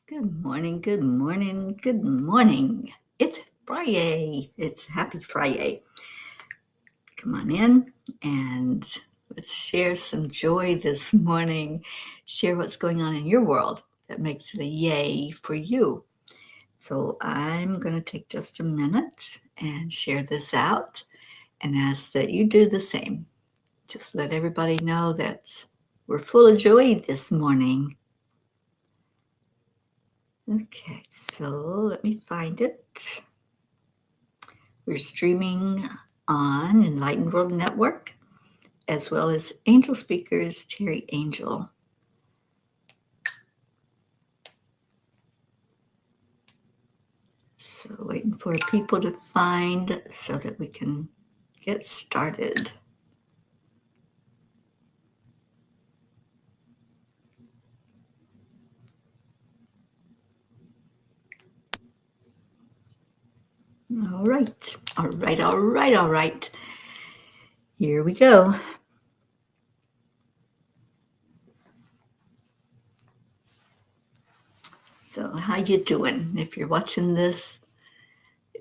Good morning, good morning, good morning. It's Friday. It's happy Friday. Come on in and let's share some joy this morning. Share what's going on in your world that makes it a yay for you. So I'm going to take just a minute and share this out and ask that you do the same. Just let everybody know that we're full of joy this morning. Okay, so let me find it. We're streaming on Enlightened World Network, as well as Angel Speakers, Teri Angel. So waiting for people to find so that we can get started. All right. Here we go. So how you doing? If you're watching this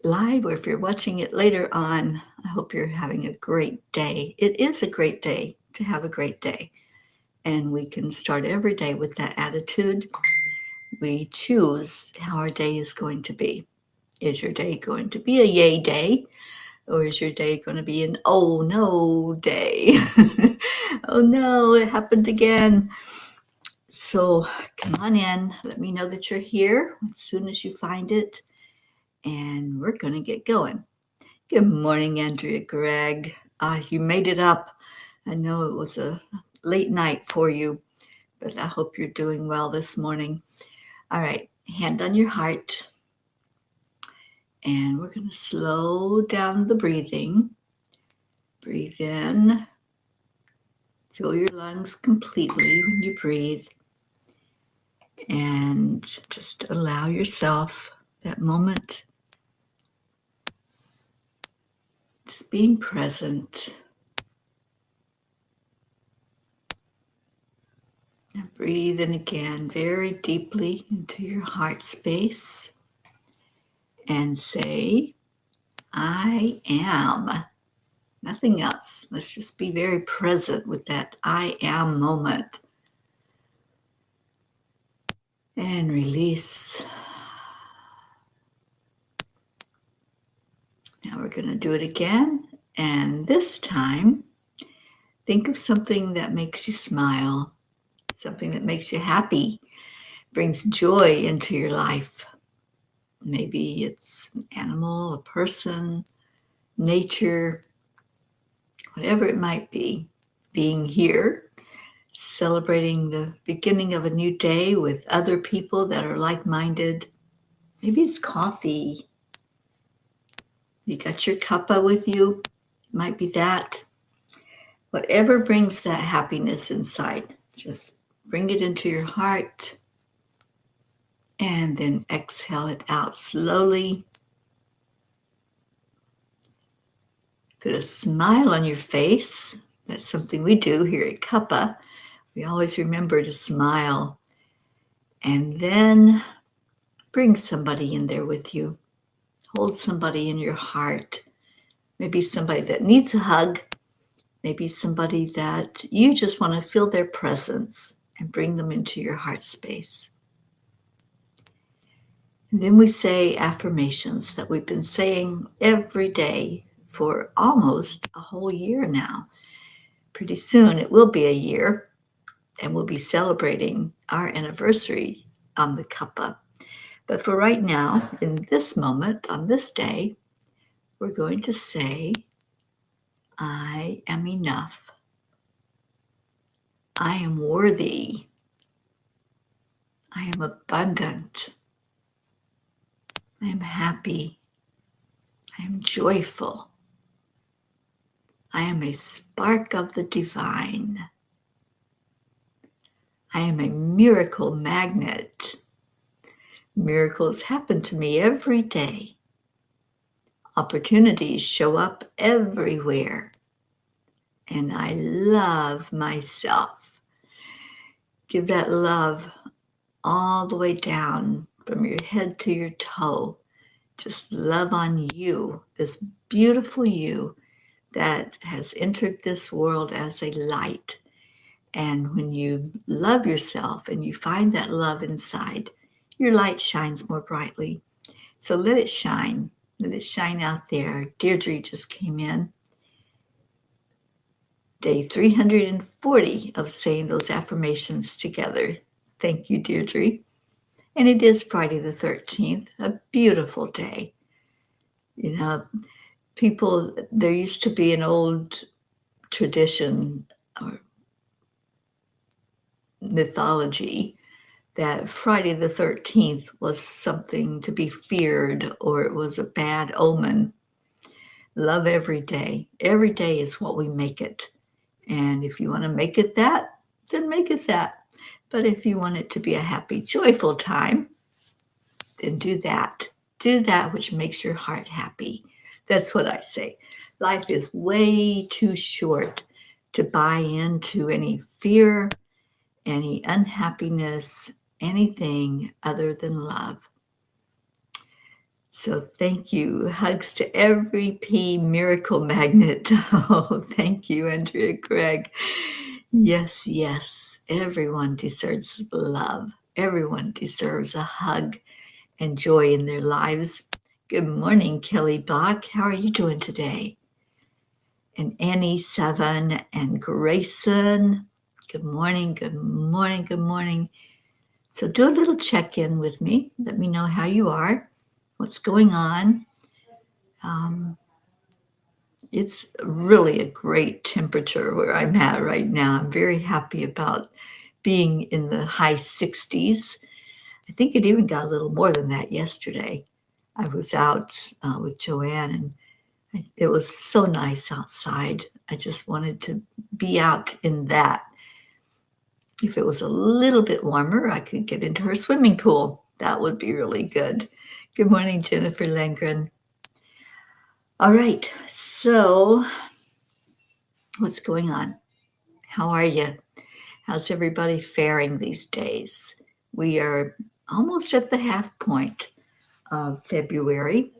live or if you're watching it later on, I hope you're having a great day. It is a great day to have a great day. And we can start every day with that attitude. We choose how our day is going to be. Is your day going to be a yay day? Or is your day going to be an oh no day? Oh no, it happened again. So come on in. Let me know that you're here as soon as you find it. And we're going to get going. Good morning, Andrea Gregg. You made it up. I know it was a late night for you, but I hope you're doing well this morning. All right, hand on your heart. And we're going to slow down the breathing. Breathe in. Fill your lungs completely when you breathe. And just allow yourself that moment. Just being present. Now breathe in again very deeply into your heart space. And say, I am. Nothing else. Let's just be very present with that I am moment. And release. Now we're going to do it again. And this time, think of something that makes you smile, something that makes you happy, brings joy into your life. Maybe it's an animal, a person, nature, whatever it might be. Being here, celebrating the beginning of a new day with other people that are like-minded. Maybe it's coffee. You got your cuppa with you. It might be that. Whatever brings that happiness inside, just bring it into your heart and then exhale it out slowly. Put a smile on your face. That's something we do here at Cuppa. We always remember to smile. And then bring somebody in there with you. Hold somebody in your heart. Maybe somebody that needs a hug. Maybe somebody that you just want to feel their presence and bring them into your heart space. And then we say affirmations that we've been saying every day for almost a whole year now. Pretty soon it will be a year, and we'll be celebrating our anniversary on the Cuppa. But for right now, in this moment, on this day, we're going to say, I am enough. I am worthy. I am abundant. I am happy. I am joyful. I am a spark of the divine. I am a miracle magnet. Miracles happen to me every day. Opportunities show up everywhere. And I love myself. Give that love all the way down from your head to your toe. Just love on you, this beautiful you that has entered this world as a light. And when you love yourself and you find that love inside, your light shines more brightly. So let it shine. Let it shine out there. Deirdre just came in. Day 340 of saying those affirmations together. Thank you, Deirdre. And it is Friday the 13th, a beautiful day. You know, there used to be an old tradition or mythology that Friday the 13th was something to be feared or it was a bad omen. Love every day. Every day is what we make it. And if you want to make it that, then make it that. But if you want it to be a happy, joyful time, then do that. Do that which makes your heart happy. That's what I say. Life is way too short to buy into any fear, any unhappiness, anything other than love. So thank you. Hugs to every P miracle magnet. Oh, thank you, Andrea Craig. Yes, yes. Everyone deserves love. Everyone deserves a hug and joy in their lives. Good morning, Kelly Bach. How are you doing today? And Annie Seven and Grayson. Good morning, good morning, good morning. So do a little check-in with me. Let me know how you are, what's going on. It's really a great temperature where I'm at right now. I'm very happy about being in the high 60s. I think it even got a little more than that yesterday. I was out with Joanne and it was so nice outside. I just wanted to be out in that. If it was a little bit warmer, I could get into her swimming pool. That would be really good. Good morning, Jennifer Langren. All right, so what's going on? How are you? How's everybody faring these days? We are almost at the half point of February.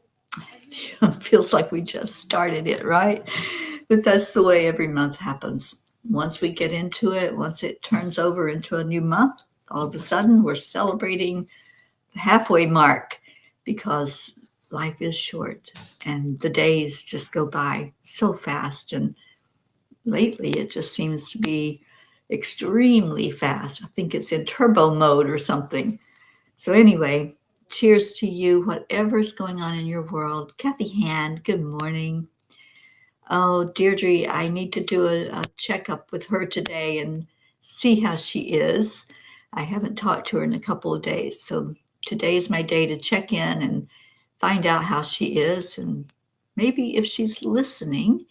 Feels like we just started it, right? But that's the way every month happens. Once we get into it, once it turns over into a new month, all of a sudden we're celebrating the halfway mark because life is short and the days just go by so fast. And lately it just seems to be extremely fast. I think it's in turbo mode or something. So anyway, cheers to you, whatever's going on in your world. Kathy Hand, good morning. Oh, Deirdre, I need to do a checkup with her today and see how she is. I haven't talked to her in a couple of days. So today's my day to check in and find out how she is. And maybe if she's listening,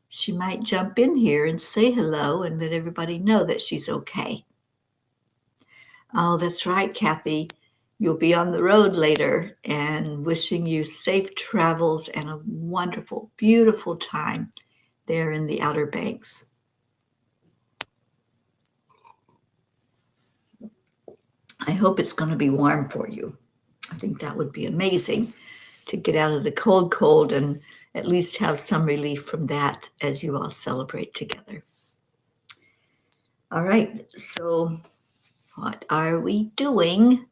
she might jump in here and say hello and let everybody know that she's okay. Oh, that's right, Kathy. You'll be on the road later, and wishing you safe travels and a wonderful, beautiful time there in the Outer Banks. I hope it's going to be warm for you. I think that would be amazing to get out of the cold and at least have some relief from that as you all celebrate together. All right, so what are we doing?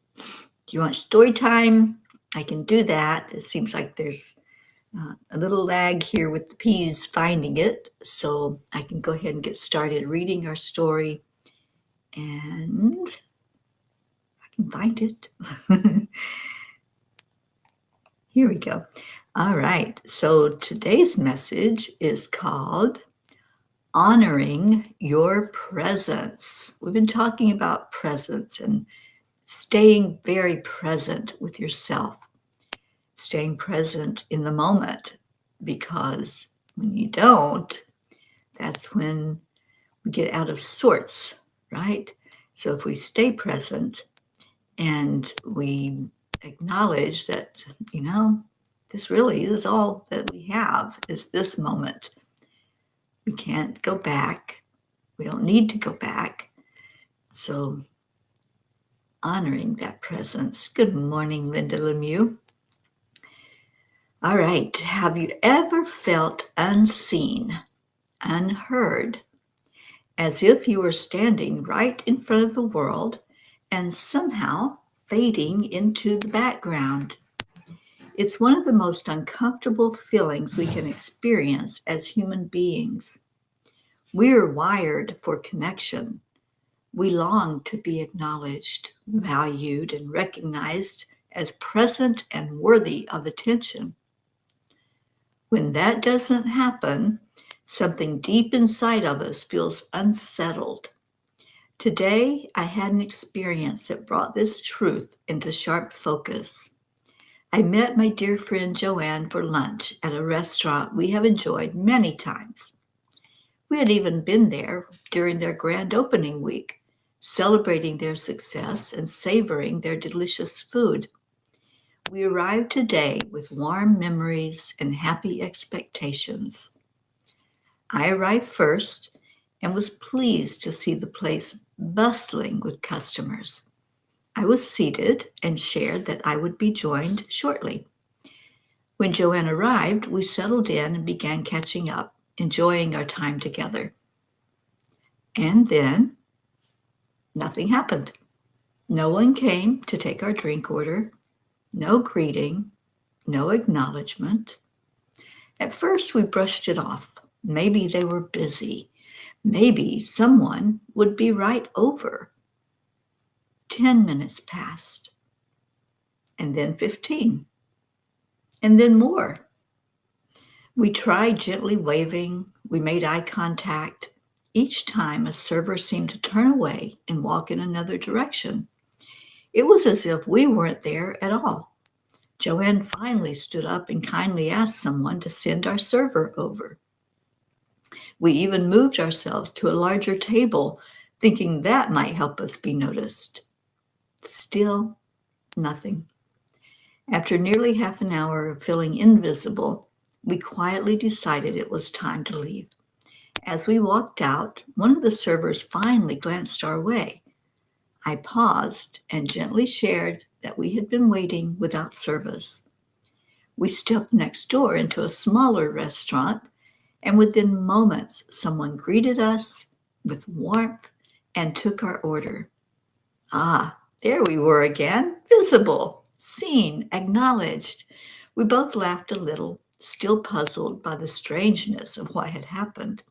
Do you want story time? I can do that. It seems like there's a little lag here with the P's finding it, so I can go ahead and get started reading our story, and I can find it. Here we go. All right, so today's message is called Honoring Your Presence. We've been talking about presence and staying very present with yourself, staying present in the moment, because when you don't, that's when we get out of sorts, right? So if we stay present and we acknowledge that, this really is all that we have is this moment. We can't go back. We don't need to go back. So honoring that presence. Good morning, Linda Lemieux. All right, have you ever felt unseen, unheard, as if you were standing right in front of the world and somehow fading into the background? It's one of the most uncomfortable feelings we can experience as human beings. We are wired for connection. We long to be acknowledged, valued, and recognized as present and worthy of attention. When that doesn't happen, something deep inside of us feels unsettled. Today, I had an experience that brought this truth into sharp focus. I met my dear friend Joanne for lunch at a restaurant we have enjoyed many times. We had even been there during their grand opening week, celebrating their success and savoring their delicious food. We arrived today with warm memories and happy expectations. I arrived first and was pleased to see the place bustling with customers. I was seated and shared that I would be joined shortly. When Joanne arrived, we settled in and began catching up, enjoying our time together. And then nothing happened. No one came to take our drink order, no greeting, no acknowledgement. At first, we brushed it off. Maybe they were busy. Maybe someone would be right over. 10 minutes passed, and then 15, and then more. We tried gently waving. We made eye contact. Each time, a server seemed to turn away and walk in another direction. It was as if we weren't there at all. Joanne finally stood up and kindly asked someone to send our server over. We even moved ourselves to a larger table, thinking that might help us be noticed. Still, nothing. After nearly half an hour of feeling invisible, we quietly decided it was time to leave. As we walked out, one of the servers finally glanced our way. I paused and gently shared that we had been waiting without service. We stepped next door into a smaller restaurant, and within moments, someone greeted us with warmth and took our order. Ah, there we were again, visible, seen, acknowledged. We both laughed a little, still puzzled by the strangeness of what had happened.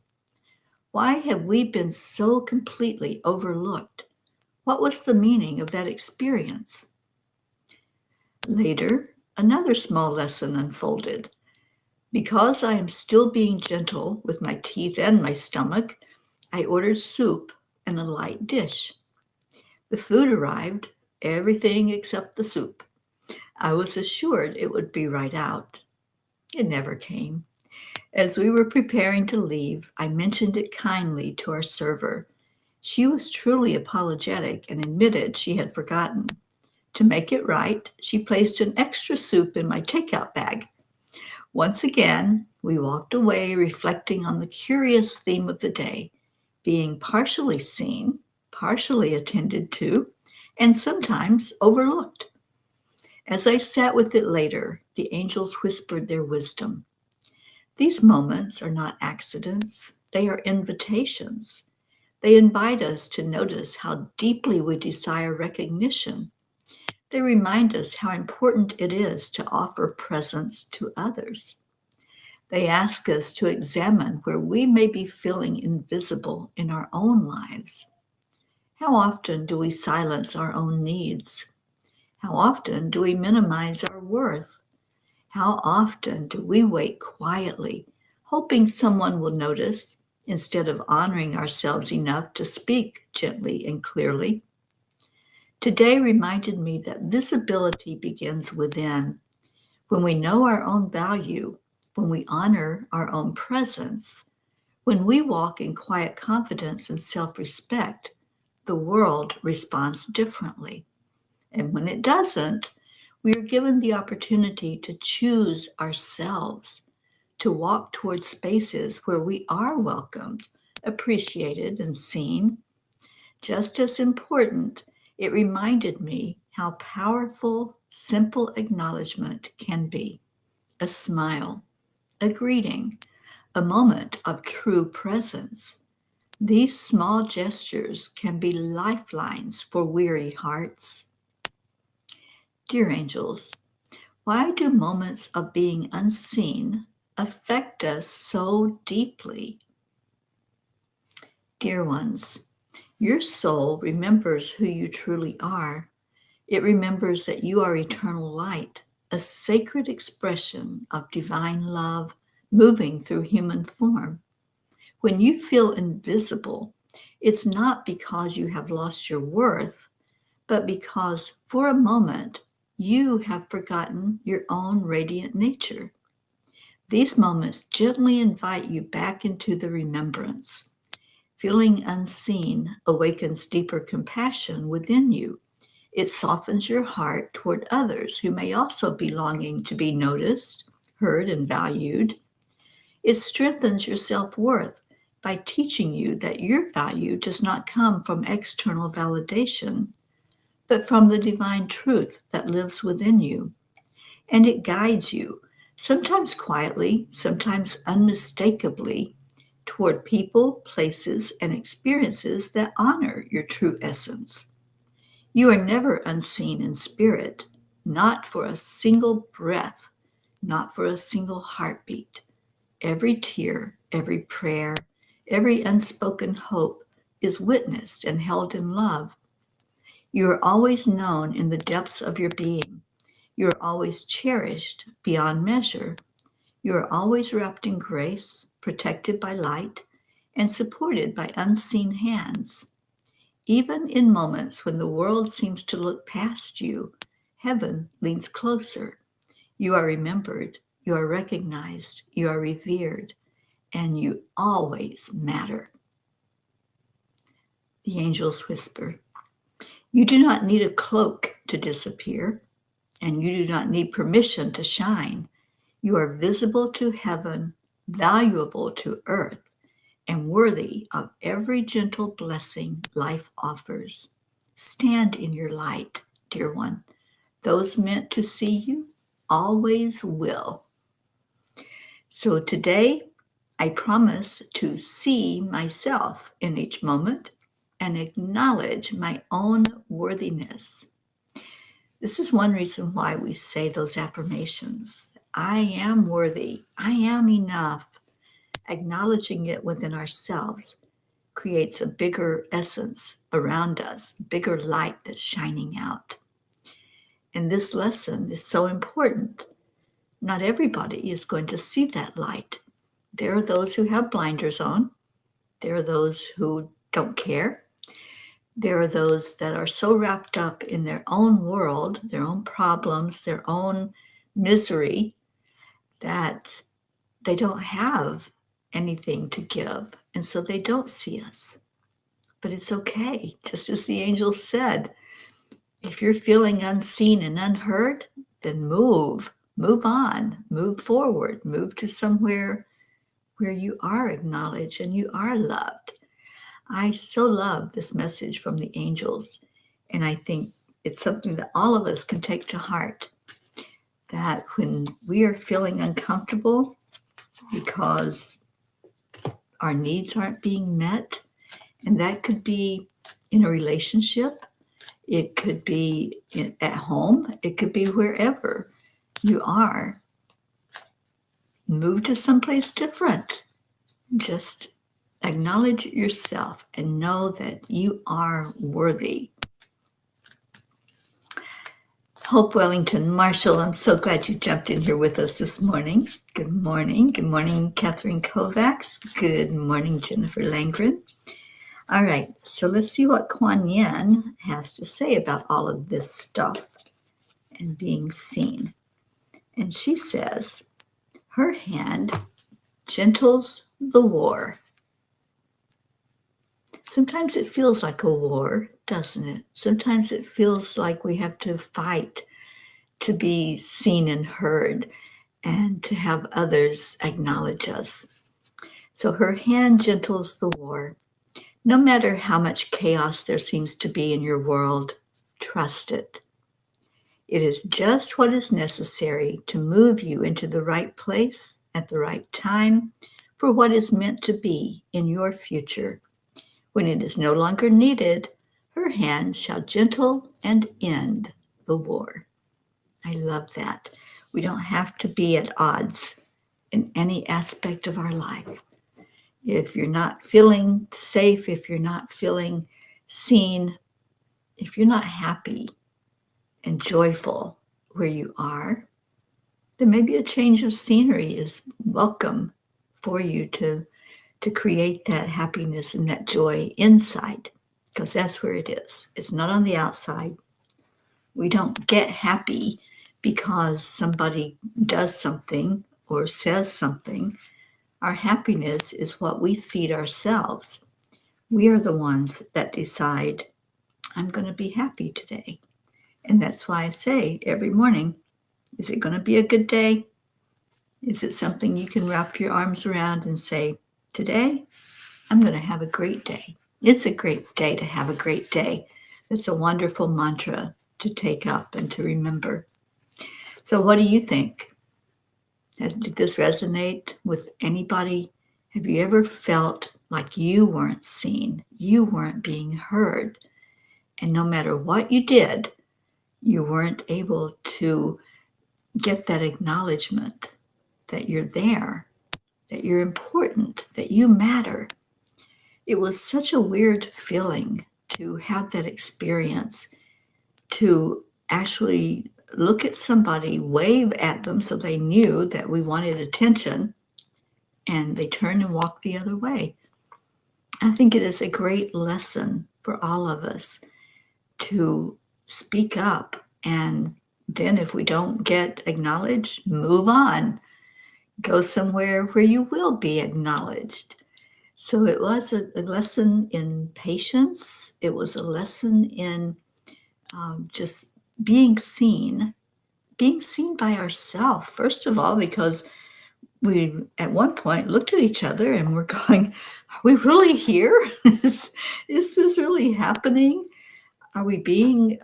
Why had we been so completely overlooked? What was the meaning of that experience? Later, another small lesson unfolded. Because I am still being gentle with my teeth and my stomach, I ordered soup and a light dish. The food arrived, everything except the soup. I was assured it would be right out. It never came. As we were preparing to leave, I mentioned it kindly to our server. She was truly apologetic and admitted she had forgotten. To make it right, she placed an extra soup in my takeout bag. Once again, we walked away reflecting on the curious theme of the day, being partially seen, partially attended to, and sometimes overlooked. As I sat with it later, the angels whispered their wisdom. These moments are not accidents, they are invitations. They invite us to notice how deeply we desire recognition. They remind us how important it is to offer presence to others. They ask us to examine where we may be feeling invisible in our own lives. How often do we silence our own needs? How often do we minimize our worth? How often do we wait quietly, hoping someone will notice instead of honoring ourselves enough to speak gently and clearly? Today reminded me that visibility begins within. When we know our own value, when we honor our own presence, when we walk in quiet confidence and self-respect, the world responds differently. And when it doesn't, we are given the opportunity to choose ourselves, to walk towards spaces where we are welcomed, appreciated, and seen. Just as important, It reminded me how powerful simple acknowledgement can be. A smile, a greeting, a moment of true presence. These small gestures can be lifelines for weary hearts. Dear angels, why do moments of being unseen affect us so deeply? Dear ones, your soul remembers who you truly are. It remembers that you are eternal light, a sacred expression of divine love moving through human form. When you feel invisible, it's not because you have lost your worth, but because for a moment you have forgotten your own radiant nature. These moments gently invite you back into the remembrance. Feeling unseen awakens deeper compassion within you. It softens your heart toward others who may also be longing to be noticed, heard, and valued. It strengthens your self-worth by teaching you that your value does not come from external validation, but from the divine truth that lives within you. And it guides you, sometimes quietly, sometimes unmistakably, toward people, places, and experiences that honor your true essence. You are never unseen in spirit, not for a single breath, not for a single heartbeat. Every tear, every prayer, every unspoken hope is witnessed and held in love. You are always known in the depths of your being. You are always cherished beyond measure. You are always wrapped in grace, protected by light, and supported by unseen hands. Even in moments when the world seems to look past you, heaven leans closer. You are remembered, you are recognized, you are revered, and you always matter. The angels whisper, you do not need a cloak to disappear, and you do not need permission to shine. You are visible to heaven, valuable to earth, and worthy of every gentle blessing life offers. Stand in your light, dear one. Those meant to see you always will. So today, I promise to see myself in each moment and acknowledge my own worthiness. This is one reason why we say those affirmations. I am worthy. I am enough. Acknowledging it within ourselves creates a bigger essence around us, bigger light that's shining out. And this lesson is so important. Not everybody is going to see that light. There are those who have blinders on. There are those who don't care. There are those that are so wrapped up in their own world, their own problems, their own misery, that they don't have anything to give. And so they don't see us. But it's okay. Just as the angel said, if you're feeling unseen and unheard, then move on, move forward, move to somewhere where you are acknowledged and you are loved. I so love this message from the angels, and I think it's something that all of us can take to heart, that when we are feeling uncomfortable because our needs aren't being met, and that could be in a relationship, it could be at home, it could be wherever you are, move to someplace different. Just acknowledge yourself and know that you are worthy. Hope Wellington, Marshall, I'm so glad you jumped in here with us this morning. Good morning. Good morning, Catherine Kovacs. Good morning, Jennifer Langren. All right, so let's see what Kuan Yin has to say about all of this stuff and being seen. And she says, her hand gentles the war. Sometimes it feels like a war, doesn't it? Sometimes it feels like we have to fight to be seen and heard and to have others acknowledge us. So her hand gentles the war. No matter how much chaos there seems to be in your world, Trust it. It is just what is necessary to move you into the right place at the right time for what is meant to be in your future. When it is no longer needed, her hand shall gentle and end the war. I love that. We don't have to be at odds in any aspect of our life. If you're not feeling safe, if you're not feeling seen, if you're not happy and joyful where you are, then maybe a change of scenery is welcome for you to create that happiness and that joy inside, because that's where it is. It's not on the outside. We don't get happy because somebody does something or says something. Our happiness is what we feed ourselves. We are the ones that decide, I'm going to be happy today. And that's why I say every morning, is it going to be a good day? Is it something you can wrap your arms around and say, today, I'm going to have a great day. It's a great day to have a great day. It's a wonderful mantra to take up and to remember. So what do you think? Did this resonate with anybody? Have you ever felt like you weren't seen, you weren't being heard, and no matter what you did, you weren't able to get that acknowledgement that you're there, that you're important, that you matter? It was such a weird feeling to have that experience, to actually look at somebody, wave at them so they knew that we wanted attention, and they turned and walked the other way. I think it is a great lesson for all of us to speak up, and then if we don't get acknowledged, move on. Go somewhere where you will be acknowledged. So it was a lesson in patience. It was a lesson in just being seen by ourselves, first of all, because we at one point looked at each other and we're going, are we really here? is this really happening? Are we being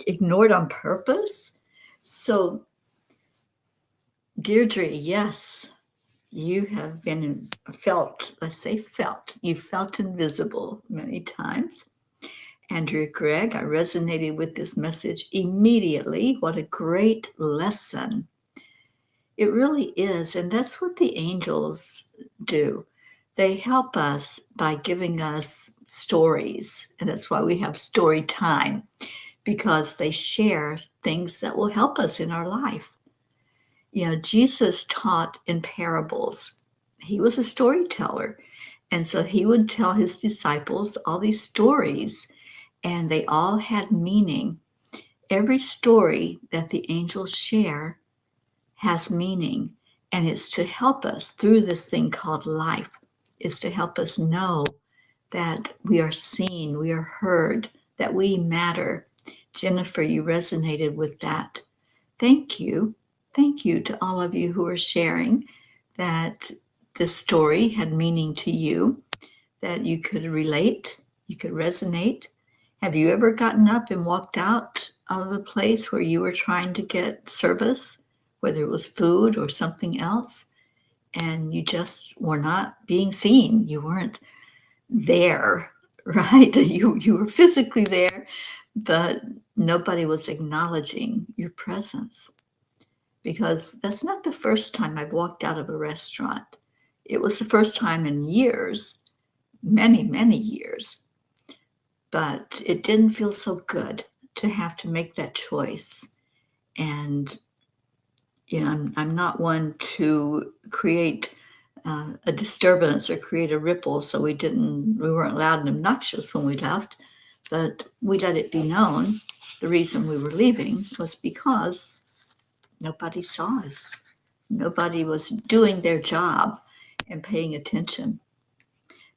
ignored on purpose? So, Deirdre, yes, you have been felt, let's say felt, you felt invisible many times. Andrew Gregg, I resonated with this message immediately. What a great lesson. It really is. And that's what the angels do. They help us by giving us stories. And that's why we have story time, because they share things that will help us in our life. You know, Jesus taught in parables. He was a storyteller. And so he would tell his disciples all these stories, and they all had meaning. Every story that the angels share has meaning, and it's to help us through this thing called life. It's to help us know that we are seen, we are heard, that we matter. Jennifer, you resonated with that. Thank you. Thank you to all of you who are sharing that this story had meaning to you, that you could relate, you could resonate. Have you ever gotten up and walked out of a place where you were trying to get service, whether it was food or something else, and you just were not being seen? You weren't there, right? You were physically there, but nobody was acknowledging your presence. Because that's not the first time I've walked out of a restaurant. It was the first time in years, many, many years. But it didn't feel so good to have to make that choice. And, you know, I'm not one to create a disturbance or create a ripple, so we weren't loud and obnoxious when we left, but we let it be known the reason we were leaving was because nobody saw us. Nobody was doing their job and paying attention.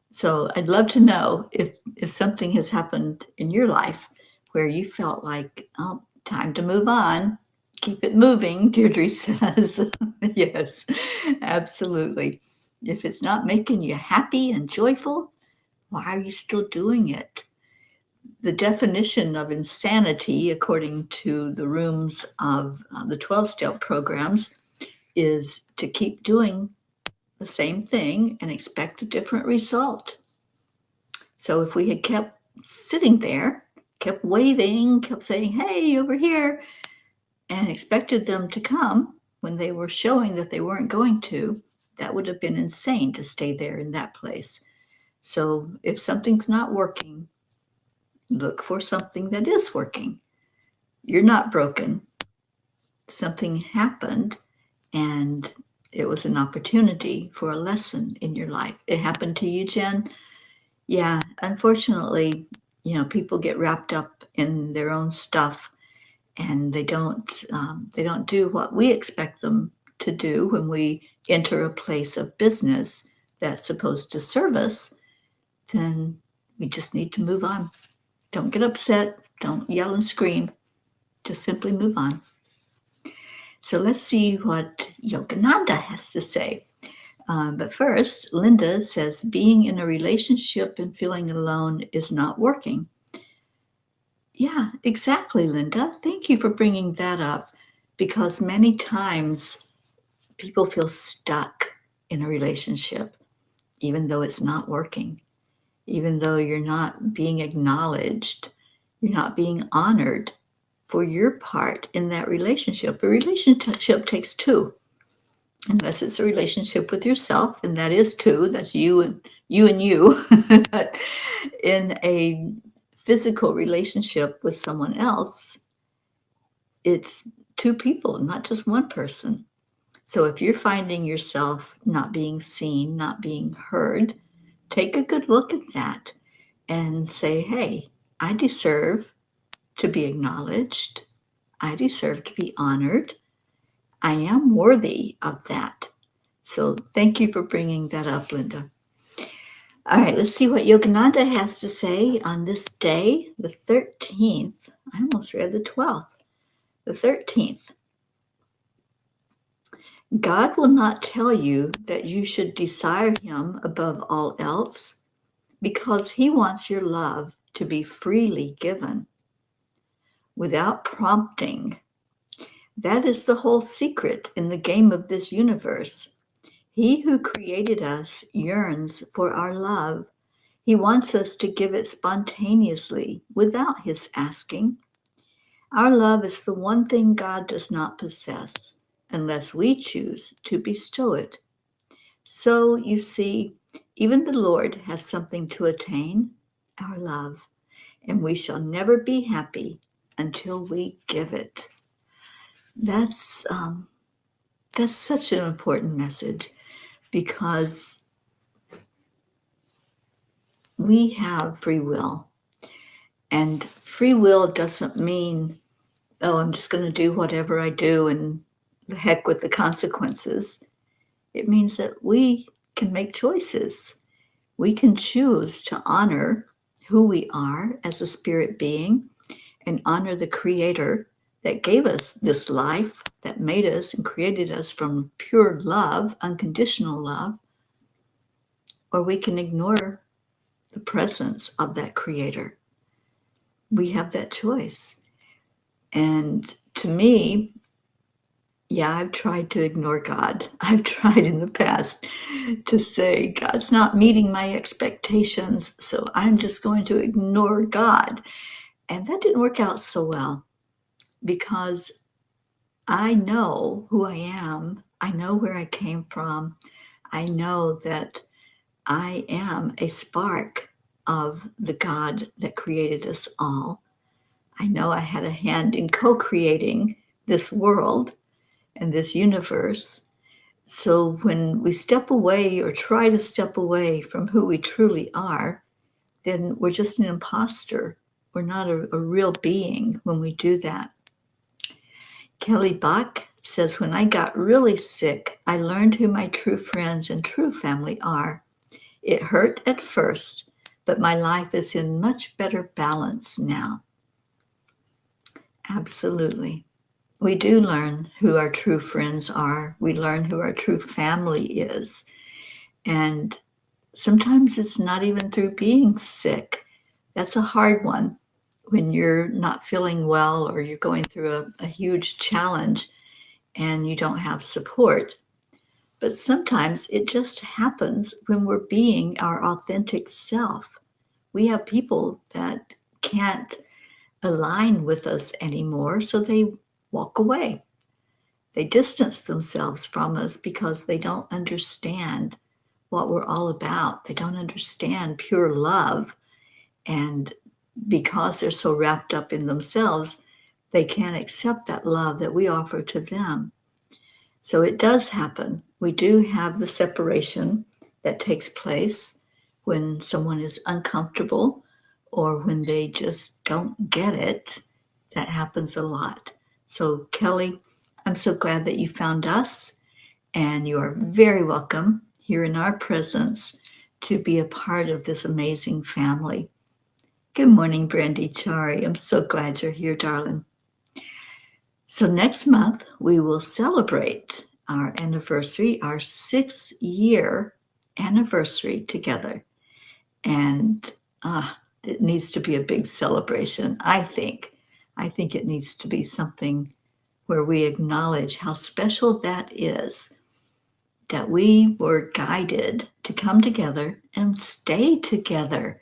So I'd love to know if something has happened in your life where you felt like, oh, time to move on. Keep it moving, Deirdre says. Yes, absolutely. If it's not making you happy and joyful, why are you still doing it? The definition of insanity, according to the rooms of the 12-step programs, is to keep doing the same thing and expect a different result. So if we had kept sitting there, kept waiting, kept saying, hey, over here, and expected them to come when they were showing that they weren't going to, that would have been insane to stay there in that place. So if something's not working, look for something that is working. You're not broken. Something happened, and it was an opportunity for a lesson in your life. It happened to you, Jen? Yeah, unfortunately, people get wrapped up in their own stuff, and they don't do what we expect them to do when we enter a place of business that's supposed to serve us. Then we just need to move on. Don't get upset. Don't yell and scream. Just simply move on. So let's see what Yogananda has to say. But first, Linda says, being in a relationship and feeling alone is not working. Yeah, exactly, Linda. Thank you for bringing that up, because many times people feel stuck in a relationship, even though it's not working, even though you're not being acknowledged, you're not being honored for your part in that relationship. A relationship takes two, unless it's a relationship with yourself, and that is two. That's you and you. But in a physical relationship with someone else, it's two people, not just one person. So if you're finding yourself not being seen, not being heard, take a good look at that and say, hey, I deserve to be acknowledged. I deserve to be honored. I am worthy of that. So thank you for bringing that up, Linda. All right, let's see what Yogananda has to say on this day, the 13th. I almost read the 12th. The 13th. God will not tell you that you should desire him above all else, because he wants your love to be freely given, without prompting. That is the whole secret in the game of this universe. He who created us yearns for our love. He wants us to give it spontaneously, without his asking. Our love is the one thing God does not possess, unless we choose to bestow it. So, you see, even the Lord has something to attain, our love, and we shall never be happy until we give it. That's such an important message, because we have free will. And free will doesn't mean, oh, I'm just going to do whatever I do and the heck with the consequences. It means that we can make choices. We can choose to honor who we are as a spirit being and honor the Creator that gave us this life, that made us and created us from pure love, unconditional love. Or we can ignore the presence of that Creator. We have that choice. And to me, yeah, I've tried to ignore God. I've tried in the past to say, God's not meeting my expectations, so I'm just going to ignore God. And that didn't work out so well, because I know who I am. I know where I came from. I know that I am a spark of the God that created us all. I know I had a hand in co-creating this world and this universe. So when we step away or try to step away from who we truly are, then we're just an imposter. We're not a real being when we do that. Kelly Bach says, when I got really sick, I learned who my true friends and true family are. It hurt at first, but my life is in much better balance now. Absolutely. We do learn who our true friends are. We learn who our true family is. And sometimes it's not even through being sick. That's a hard one, when you're not feeling well or you're going through a huge challenge and you don't have support. But sometimes it just happens when we're being our authentic self. We have people that can't align with us anymore, so they walk away. They distance themselves from us because they don't understand what we're all about. They don't understand pure love. And because they're so wrapped up in themselves, they can't accept that love that we offer to them. So it does happen. We do have the separation that takes place when someone is uncomfortable or when they just don't get it. That happens a lot. So, Kelly, I'm so glad that you found us, and you are very welcome here in our presence to be a part of this amazing family. Good morning, Brandy Chari. I'm so glad you're here, darling. So next month, we will celebrate our anniversary, our 6-year anniversary together. And it needs to be a big celebration, I think. I think it needs to be something where we acknowledge how special that is, that we were guided to come together and stay together.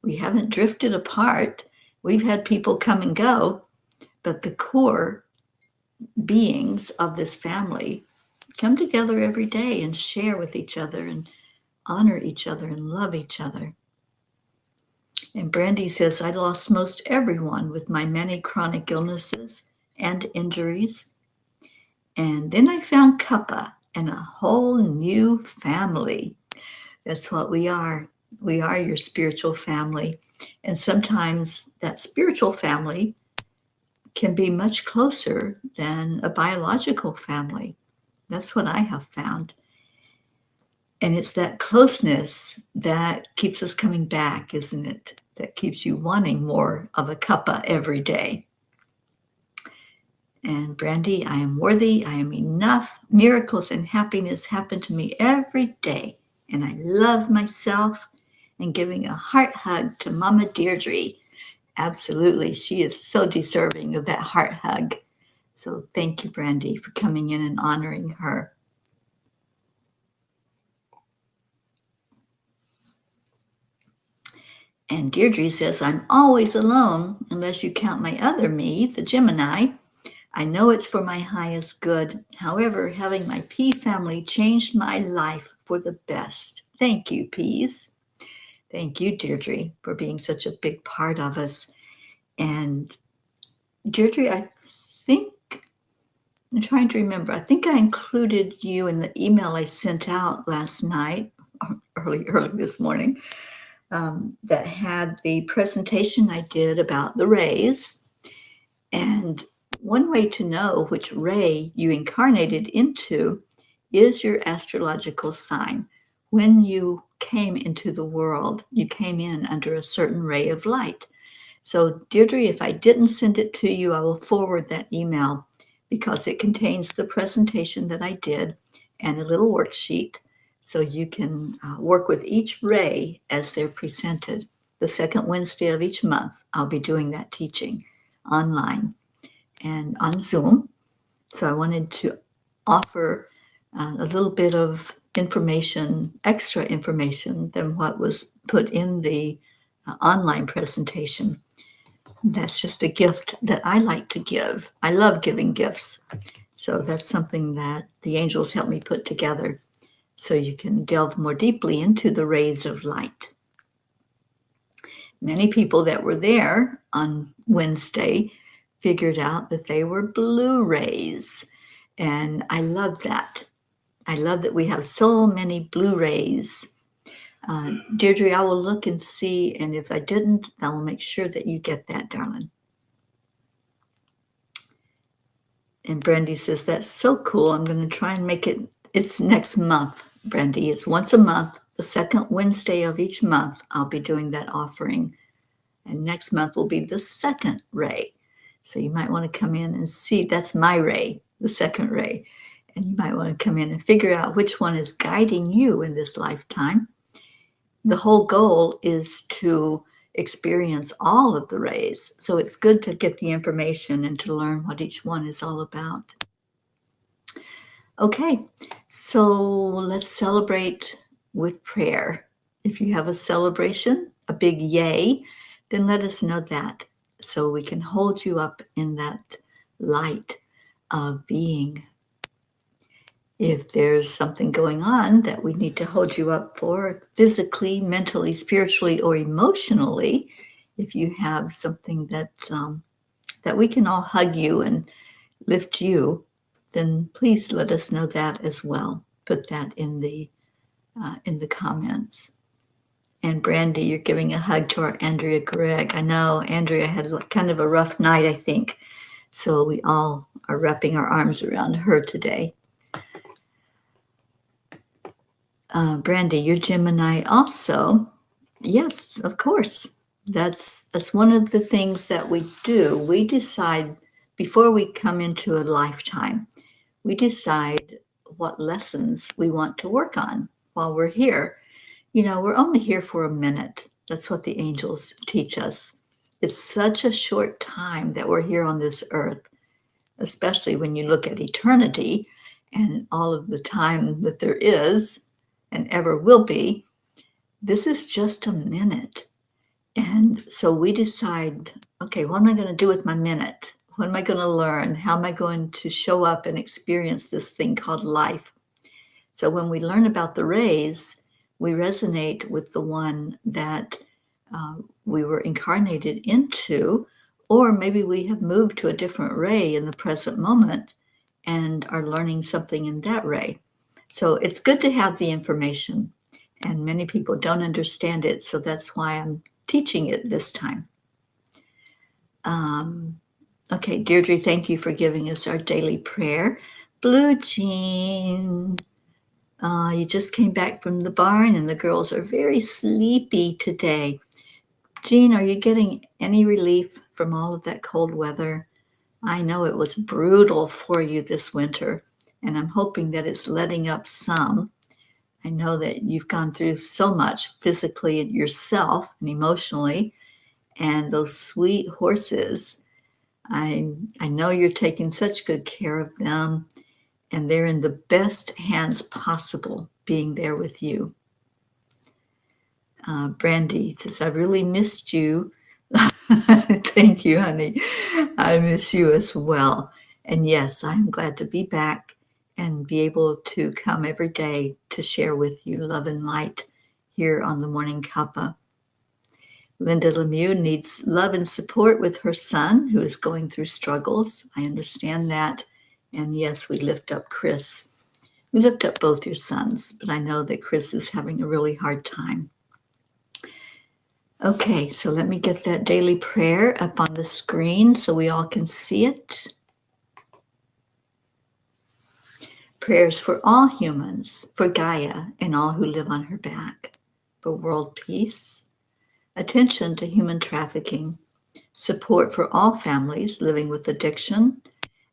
We haven't drifted apart. We've had people come and go, but the core beings of this family come together every day and share with each other and honor each other and love each other. And Brandy says, I lost most everyone with my many chronic illnesses and injuries. And then I found Cuppa and a whole new family. That's what we are. We are your spiritual family. And sometimes that spiritual family can be much closer than a biological family. That's what I have found. And it's that closeness that keeps us coming back, isn't it? That keeps you wanting more of a cuppa every day. And Brandy, I am worthy, I am enough. Miracles and happiness happen to me every day. And I love myself. And giving a heart hug to Mama Deirdre. Absolutely, she is so deserving of that heart hug. So thank you, Brandy, for coming in and honoring her. And Deirdre says, I'm always alone unless you count my other me, the Gemini. I know it's for my highest good. However, having my P family changed my life for the best. Thank you, P's. Thank you, Deirdre, for being such a big part of us. And Deirdre, I'm trying to remember, I think I included you in the email I sent out last night, early this morning, that had the presentation I did about the rays. And one way to know which ray you incarnated into is your astrological sign. When you came into the world, you came in under a certain ray of light. So, Deirdre, if I didn't send it to you, I will forward that email because it contains the presentation that I did and a little worksheet so you can work with each ray as they're presented. The second Wednesday of each month, I'll be doing that teaching online and on Zoom. So I wanted to offer a little bit of information, extra information than what was put in the online presentation. That's just a gift that I like to give. I love giving gifts. So that's something that the angels help me put together so you can delve more deeply into the rays of light. Many people that were there on Wednesday figured out that they were blue rays. And I love that. I love that we have so many blue rays. Deirdre, I will look and see, and if I didn't, I will make sure that you get that, darling. And Brandy says, that's so cool. I'm going to try and make it, it's next month, Brandy. It's once a month, the second Wednesday of each month, I'll be doing that offering. And next month will be the second ray. So you might want to come in and see, that's my ray, the second ray. And you might want to come in and figure out which one is guiding you in this lifetime. The whole goal is to experience all of the rays. So it's good to get the information and to learn what each one is all about. Okay, so let's celebrate with prayer. If you have a celebration, a big yay, then let us know that so we can hold you up in that light of being. If there's something going on that we need to hold you up for physically, mentally, spiritually, or emotionally, if you have something that that we can all hug you and lift you, then please let us know that as well. Put that in the comments. And Brandy, you're giving a hug to our Andrea Gregg. I know Andrea had kind of a rough night, I think. So we all are wrapping our arms around her today. Brandy, you're Gemini also. Yes, of course. That's one of the things that we do. We decide before we come into a lifetime, we decide what lessons we want to work on while we're here. You know, we're only here for a minute. That's what the angels teach us. It's such a short time that we're here on this earth, especially when you look at eternity and all of the time that there is and ever will be. This is just a minute. And so we decide, okay, what am I going to do with my minute? What am I going to learn? How am I going to show up and experience this thing called life? So when we learn about the rays, we resonate with the one that we were incarnated into, or maybe we have moved to a different ray in the present moment and are learning something in that ray. So it's good to have the information, and many people don't understand it, so that's why I'm teaching it this time. Okay, Deirdre, thank you for giving us our daily prayer. Blue Jean, you just came back from the barn and the girls are very sleepy today. Jean, are you getting any relief from all of that cold weather? I know it was brutal for you this winter, and I'm hoping that it's letting up some. I know that you've gone through so much physically yourself and emotionally, and those sweet horses, I know you're taking such good care of them, and they're in the best hands possible being there with you. Brandy says, I really missed you. Thank you, honey. I miss you as well. And yes, I'm glad to be back and be able to come every day to share with you love and light here on the Morning Cuppa. Linda Lemieux needs love and support with her son, who is going through struggles. I understand that. And yes, we lift up Chris. We lift up both your sons, but I know that Chris is having a really hard time. Okay, so let me get that daily prayer up on the screen so we all can see it. Prayers for all humans, for Gaia and all who live on her back, for world peace, attention to human trafficking, support for all families living with addiction,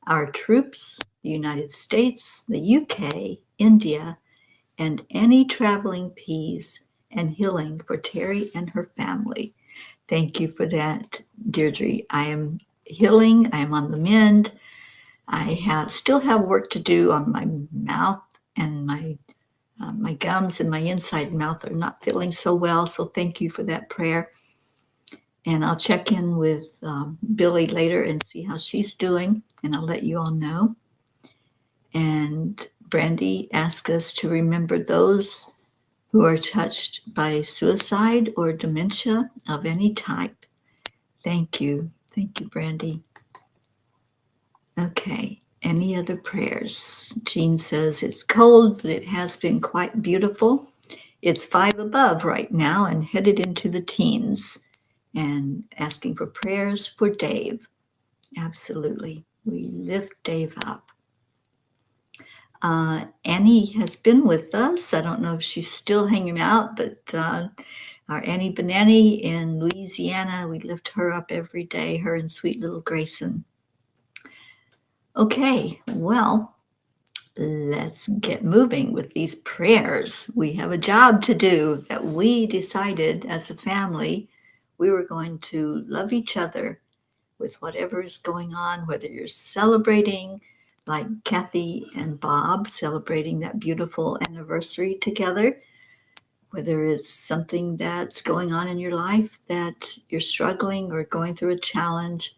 our troops, the United States, the UK, India, and any traveling peace, and healing for Teri and her family. Thank you for that, Deirdre. I am healing. I am on the mend. I still have work to do on my mouth, and my gums and my inside mouth are not feeling so well. So thank you for that prayer. And I'll check in with Billy later and see how she's doing, and I'll let you all know. And Brandy asked us to remember those who are touched by suicide or dementia of any type. Thank you. Thank you, Brandy. Okay, any other prayers? Jean says it's cold, but it has been quite beautiful. It's 5 above right now and headed into the teens. And asking for prayers for Dave. Absolutely. We lift Dave up. Annie has been with us. I don't know if she's still hanging out, but our Annie Benani in Louisiana, we lift her up every day, her and sweet little Grayson. Okay, well, let's get moving with these prayers. We have a job to do that we decided as a family we were going to love each other with whatever is going on, whether you're celebrating, like Kathy and Bob celebrating that beautiful anniversary together, whether it's something that's going on in your life that you're struggling or going through a challenge.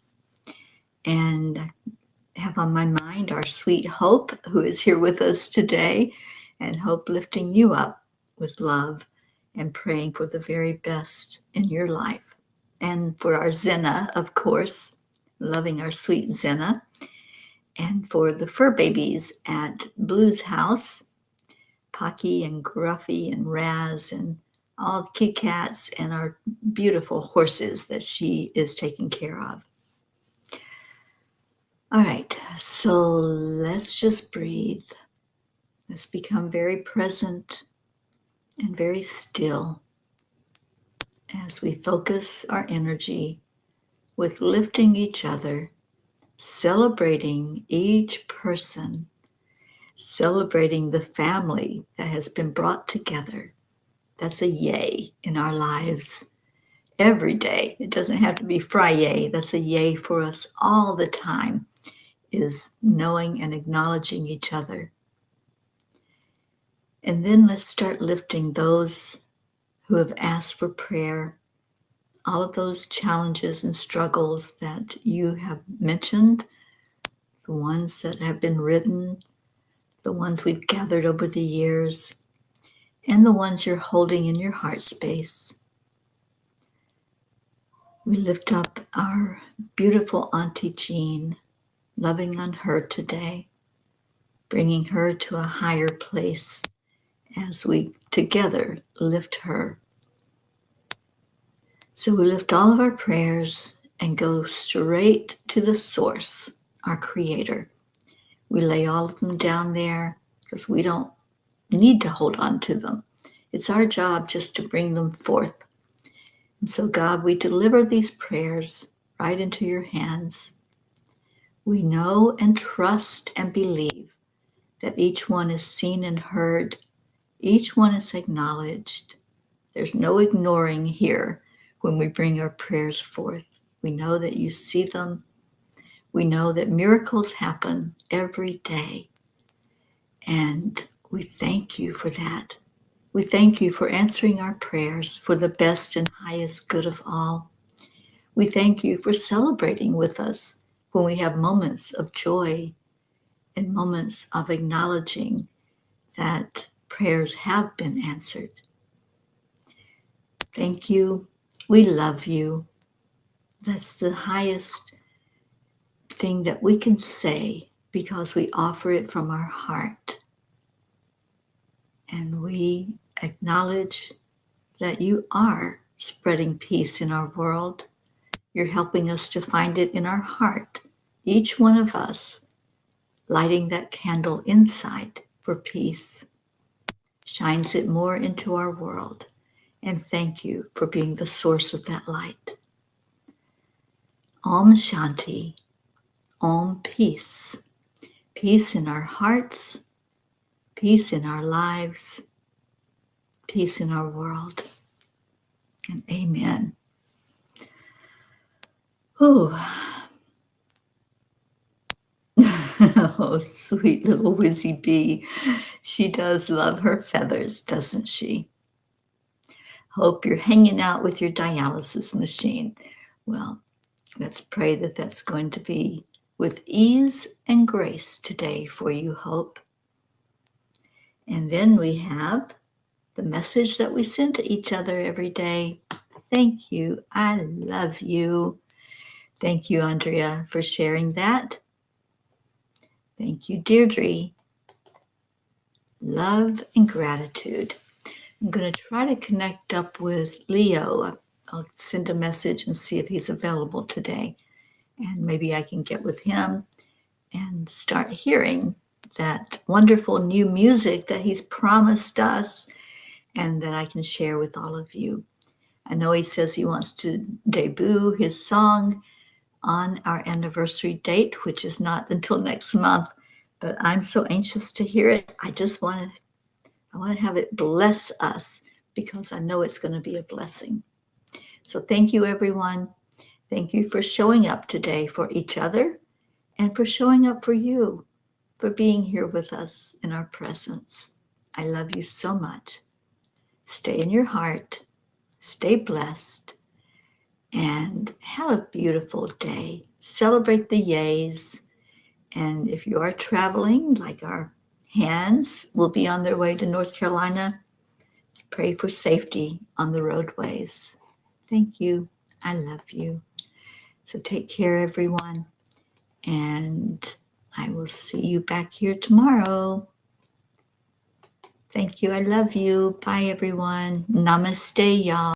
And have on my mind our sweet Hope, who is here with us today, and Hope lifting you up with love and praying for the very best in your life. And for our Zena, of course, loving our sweet Zena. And for the fur babies at Blue's house, Pocky and Gruffy and Raz and all the kitty cats and our beautiful horses that she is taking care of. All right, so let's just breathe. Let's become very present and very still as we focus our energy with lifting each other, celebrating each person, celebrating the family that has been brought together. That's a yay in our lives every day. It doesn't have to be Friday. That's a yay for us all the time, is knowing and acknowledging each other. And then let's start lifting those who have asked for prayer, all of those challenges and struggles that you have mentioned, the ones that have been written, the ones we've gathered over the years, and the ones you're holding in your heart space. We lift up our beautiful Auntie Jean, loving on her today, bringing her to a higher place as we together lift her. So we lift all of our prayers and go straight to the source, our Creator. We lay all of them down there because we don't need to hold on to them. It's our job just to bring them forth. And so, God, we deliver these prayers right into your hands. We know and trust and believe that each one is seen and heard. Each one is acknowledged. There's no ignoring here when we bring our prayers forth. We know that you see them. We know that miracles happen every day. And we thank you for that. We thank you for answering our prayers for the best and highest good of all. We thank you for celebrating with us when we have moments of joy and moments of acknowledging that prayers have been answered. Thank you. We love you. That's the highest thing that we can say because we offer it from our heart. And we acknowledge that you are spreading peace in our world. You're helping us to find it in our heart, each one of us lighting that candle inside for peace, shines it more into our world. And thank you for being the source of that light. Om Shanti, Om Peace. Peace in our hearts, peace in our lives, peace in our world. And amen. Oh, oh, sweet little Whizzy Bee. She does love her feathers, doesn't she? Hope you're hanging out with your dialysis machine. Well, let's pray that that's going to be with ease and grace today for you, Hope. And then we have the message that we send to each other every day. Thank you. I love you. Thank you, Andrea, for sharing that. Thank you, Deirdre. Love and gratitude. I'm going to try to connect up with Leo. I'll send a message and see if he's available today. And maybe I can get with him and start hearing that wonderful new music that he's promised us and that I can share with all of you. I know he says he wants to debut his song on our anniversary date, which is not until next month, but I'm so anxious to hear it. I want to have it bless us because I know it's going to be a blessing. So thank you, everyone. Thank you for showing up today for each other and for showing up for you, for being here with us in our presence. I love you so much. Stay in your heart, stay blessed, and have a beautiful day. Celebrate the yays. And if you are traveling, like our hands will be on their way to North Carolina, pray for safety on the roadways. Thank you. I love you. So take care, everyone. And I will see you back here tomorrow. Thank you. I love you. Bye, everyone. Namaste, y'all.